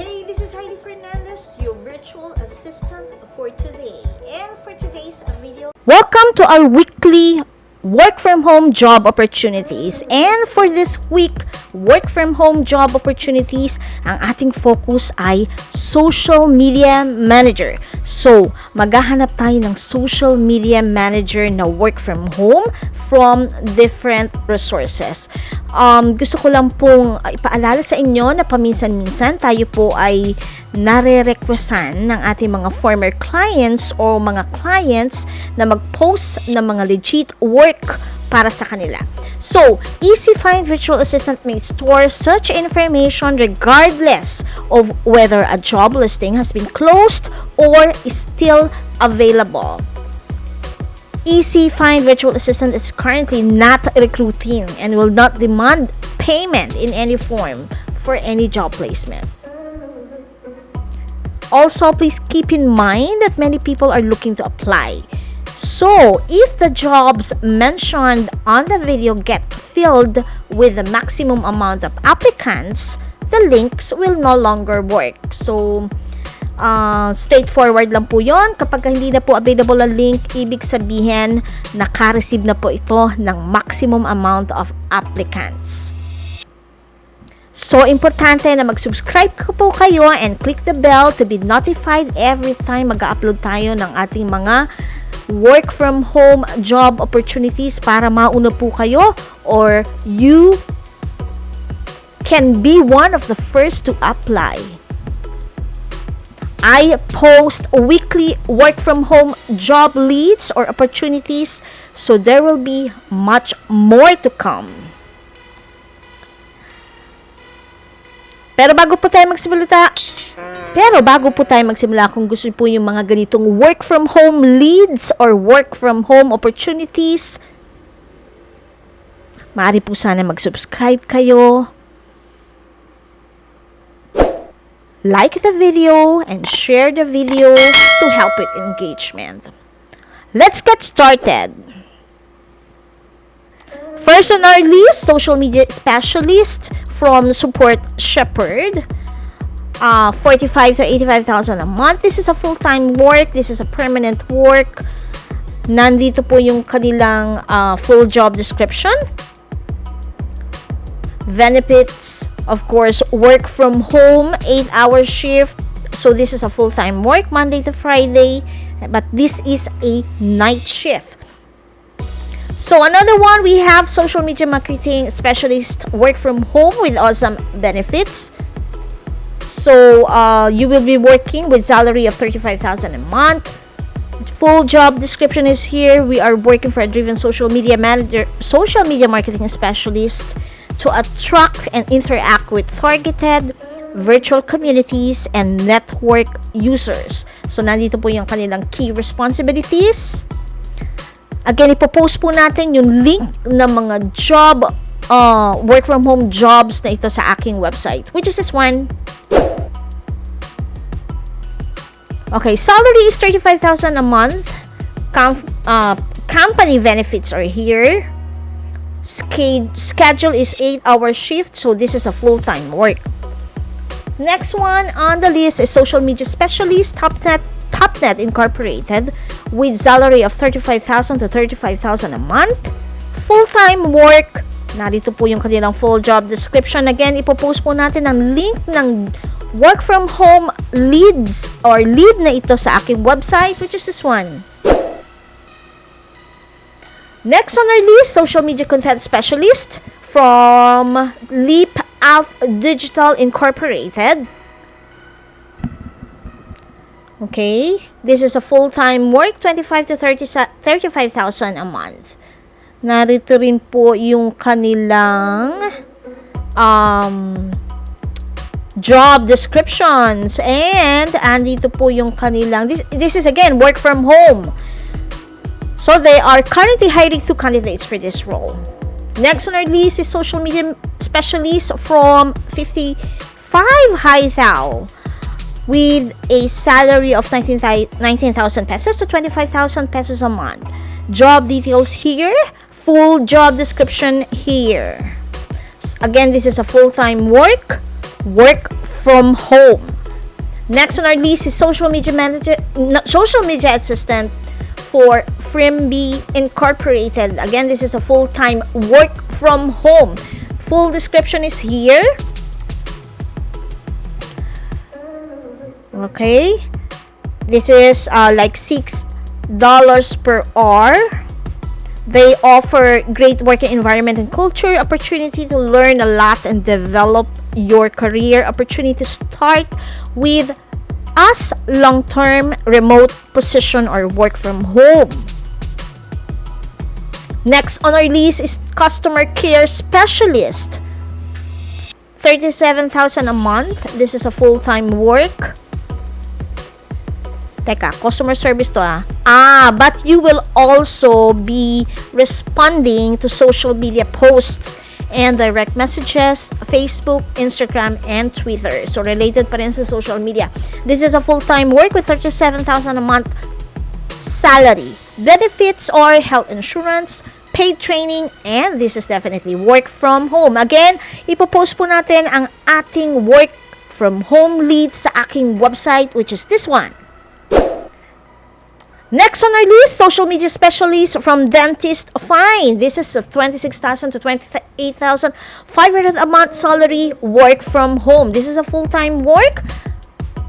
Hey, this is Heidie-Fernandez, your virtual assistant for today. And for today's video, welcome to our weekly work from home job opportunities. And for this week, work from home job opportunities, ang ating focus ay social media manager. So, maghahanap tayo ng social media manager na work from home from different resources. Gusto ko lang pong ipaalala sa inyo na paminsan-minsan tayo po ay nare-requestan ng ating mga former clients o mga clients na mag-post ng mga legit work para sa kanila. So, Easy Find Virtual Assistant may store such information regardless of whether a job listing has been closed or is still available. Easy Find Virtual Assistant is currently not recruiting and will not demand payment in any form for any job placement. Also, please keep in mind that many people are looking to apply. So, if the jobs mentioned on the video get filled with the maximum amount of applicants, the links will no longer work. So, straightforward lang po yon. Kapag hindi na po available ang link, ibig sabihin naka-receive na po ito ng maximum amount of applicants. So, importante na mag-subscribe po kayo and click the bell to be notified every time mag-upload tayo ng ating mga work from home job opportunities para mauna po kayo or you can be one of the first to apply. I post weekly work from home job leads or opportunities, so there will be much more to come. Pero bago po tayo magsimula, kung gusto po yung mga ganitong work from home leads or work from home opportunities, maaari po sana mag-subscribe kayo, like the video, and share the video to help with engagement. Let's get started. First on our list, social media specialist from Support Shepherd. 45 to 85,000 a month. This is a full-time work. This is a permanent work. Nandito po yung kanilang full job description. Benefits, of course, work from home, 8-hour shift. So this is a full-time work, Monday to Friday. But this is a night shift. So another one, we have social media marketing specialist, work from home with awesome benefits. So you will be working with salary of 35,000 a month. Full job description is here. We are working for a driven social media manager, social media marketing specialist to attract and interact with targeted virtual communities and network users. So nandito po yung kanilang key responsibilities. Again, ipopost po natin yung link ng mga job, work from home jobs na ito sa aking website, which is this one. Okay, salary is 35,000 a month. Company benefits are here. Schedule is 8-hour shift, so this is a full-time work. Next one on the list is social media specialist, TopNet Incorporated, with salary of 35,000 to 35,000 a month. Full-time work. Narito po yung kanilang full job description. Again, ipopost po natin ang link ng work from home leads or lead na ito sa aking website, which is this one. Next on our list, social media content specialist from Leap Out Digital Incorporated. Okay, this is a full-time work, 25 to 35,000 a month. Narito rin po yung kanilang job descriptions, and andito po yung kanilang this is again work from home. So they are currently hiring 2 candidates for this role. Next on our list is social media specialist from 55 Heidie, with a salary of 19,000 pesos to 25,000 pesos a month. Job details here, full job description here. Again, this is a full-time work from home. Next on our list is social media manager, social media assistant for Frimby Incorporated. Again, this is a full-time work from home. Full description is here. Okay, this is like $6 per hour. They offer great working environment and culture, opportunity to learn a lot and develop your career, opportunity to start with us long-term remote position or work from home. Next on our list is customer care specialist. 37,000 a month. This is a full-time work. Teka, customer service to but you will also be responding to social media posts and direct messages, Facebook, Instagram, and Twitter. So, related pa rin sa social media. This is a full-time work with 37,000 a month salary. Benefits are health insurance, paid training, and this is definitely work from home. Again, ipopost po natin ang ating work from home lead sa aking website, which is this one. Next on our list, social media specialist from Dentist Fine. This is a 26,000 to 28,500 a month salary, work from home. This is a full-time work.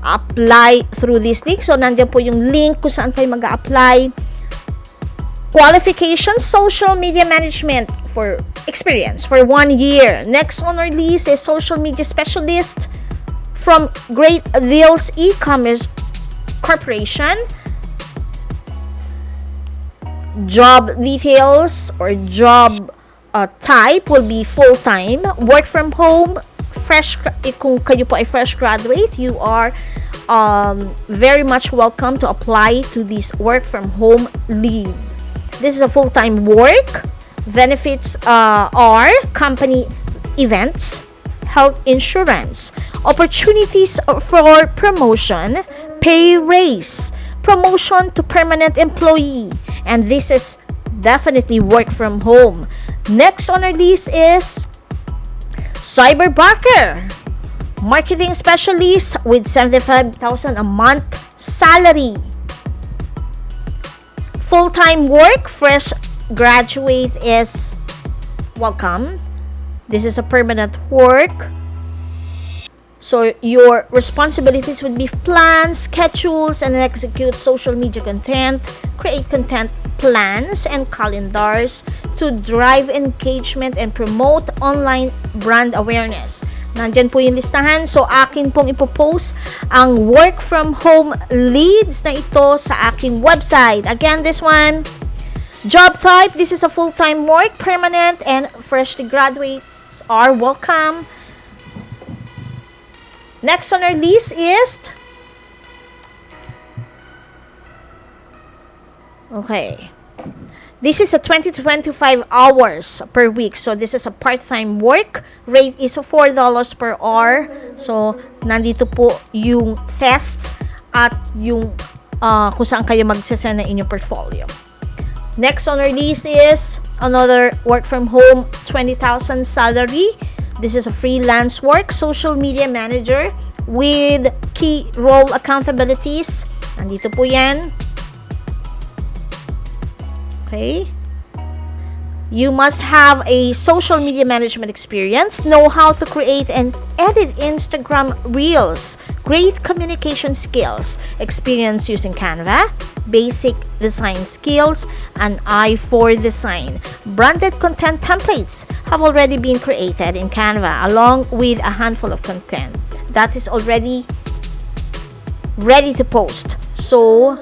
Apply through this link. So, nandiyan po yung link kung saan kayo mag-a-apply. Qualifications, social media management for experience for 1 year. Next on our list is social media specialist from Great Deals E-Commerce Corporation. Job details or job type will be full-time, work from home, kung kayo po ay fresh graduate, you are very much welcome to apply to this work from home lead. This is a full-time work. Benefits are company events, health insurance, opportunities for promotion, pay raise, promotion to permanent employee, and this is definitely work from home. Next on our list is cyberbacker, marketing specialist with 75,000 a month salary. Full-time work, fresh graduate is welcome. This is a permanent work. So, your responsibilities would be plan, schedules, and execute social media content, create content plans and calendars to drive engagement and promote online brand awareness. Nandyan po yung listahan. So, akin pong ipopost ang work from home leads na ito sa aking website. Again, this one, job type, this is a full-time work, permanent, and freshly graduates are welcome. Next on our list is this is a 20 to 25 hours per week. So, this is a part-time work. Rate is $4 per hour. So, nandito po yung tests at yung kung saan kayo magsasend ng inyong portfolio. Next on our list is another work from home, 20,000 salary. This is a freelance work, social media manager with key role accountabilities. Nandito po yan. Okay. You must have a social media management experience, know how to create and edit Instagram Reels, great communication skills, experience using Canva, basic design skills, an eye for design. Branded content templates have already been created in Canva along with a handful of content that is already ready to post. So,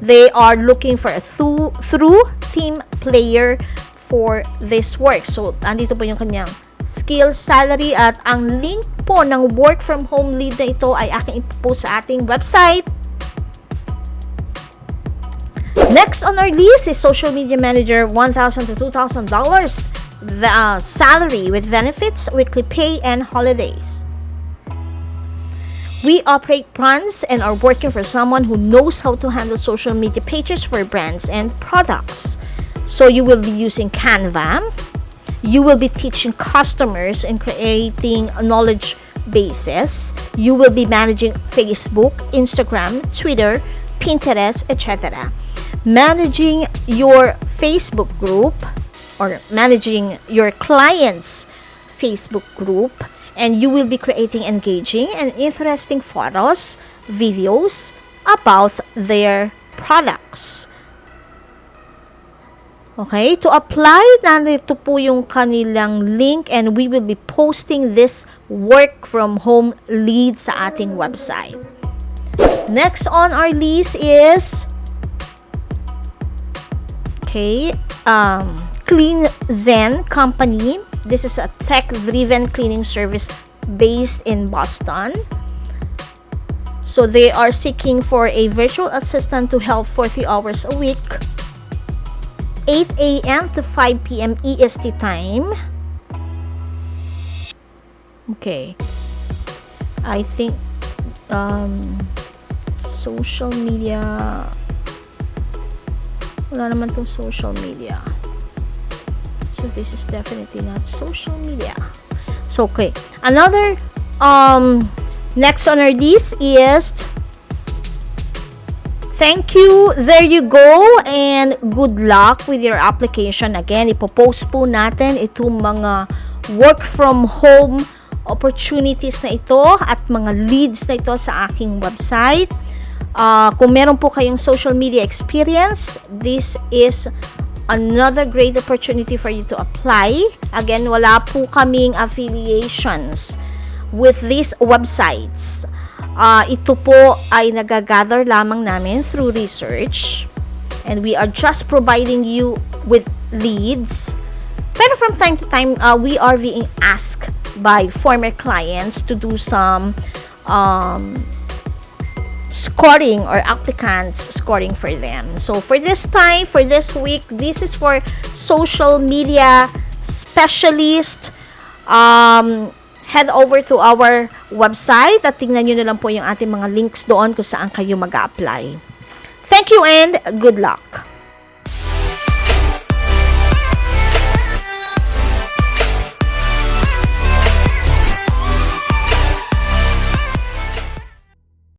they are looking for a through team player for this work. So, andito po yung kanyang skills, salary, at ang link po ng work from home lead na ito ay aking ipopost sa ating website. Next on our list is social media manager, $1,000 to $2,000 salary with benefits, weekly pay, and holidays. We operate brands and are working for someone who knows how to handle social media pages for brands and products. So, you will be using Canva. You will be teaching customers and creating knowledge basis. You will be managing Facebook, Instagram, Twitter, Pinterest, etc. Managing your Facebook group or managing your clients' Facebook group, and you will be creating engaging and interesting photos, videos about their products. Okay, to apply, nandito po yung kanilang link and we will be posting this work from home lead sa ating website. Next on our list is Clean Zen Company. This is a tech-driven cleaning service based in Boston. So they are seeking for a virtual assistant to help 40 hours a week, 8 a.m. to 5 p.m. EST time. Okay. I think social media, wala naman tong social media. So this is definitely not social media. So okay. Another next on our list is thank you, there you go, and good luck with your application. Again, ipopost po natin itong mga work from home opportunities na ito at mga leads na ito sa aking website. Kung meron po kayong social media experience, this is another great opportunity for you to apply. Again, wala po kaming affiliations with these websites. Ito po ay nagagather lamang namin through research, and we are just providing you with leads. Pero from time to time, we are being asked by former clients to do some scoring or applicants scoring for them. So for this time, for this week, this is for social media specialist. Head over to our website at tingnan nyo na lang po yung ating mga links doon kung saan kayo mag-a-apply. Thank you and good luck!